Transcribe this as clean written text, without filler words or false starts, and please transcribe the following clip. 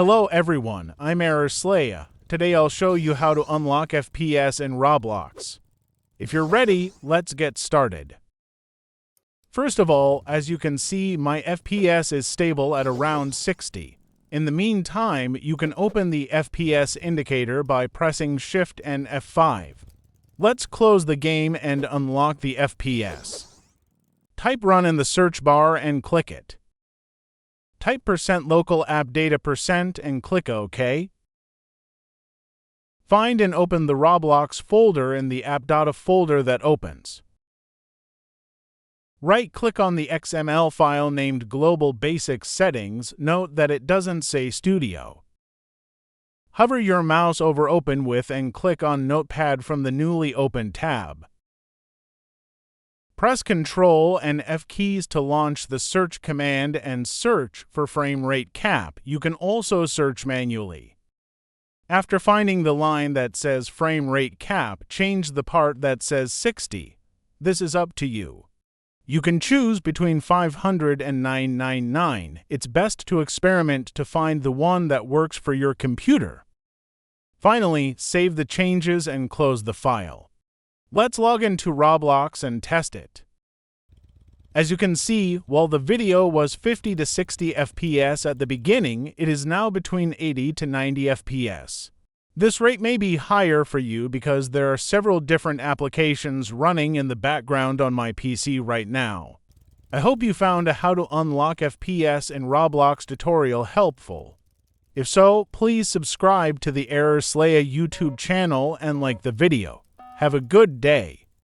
Hello everyone, I'm Slayer. Today I'll show you how to unlock FPS in Roblox. If you're ready, let's get started. First of all, as you can see, my FPS is stable at around 60. In the meantime, you can open the FPS indicator by pressing Shift and F5. Let's close the game and unlock the FPS. Type run in the search bar and click it. Type %local app data % and click OK. Find and open the Roblox folder in the app data folder that opens. Right-click on the XML file named Global Basics Settings. Note that it doesn't say Studio. Hover your mouse over Open With and click on Notepad from the newly opened tab. Press Ctrl and F keys to launch the search command and search for frame rate cap. You can also search manually. After finding the line that says frame rate cap, change the part that says 60. This is up to you. You can choose between 500 and 999. It's best to experiment to find the one that works for your computer. Finally, save the changes and close the file. Let's log into Roblox and test it. As you can see, while the video was 50 to 60 FPS at the beginning, it is now between 80 to 90 FPS. This rate may be higher for you because there are several different applications running in the background on my PC right now. I hope you found a how to unlock FPS in Roblox tutorial helpful. If so, please subscribe to the Slayer YouTube channel and like the video. Have a good day.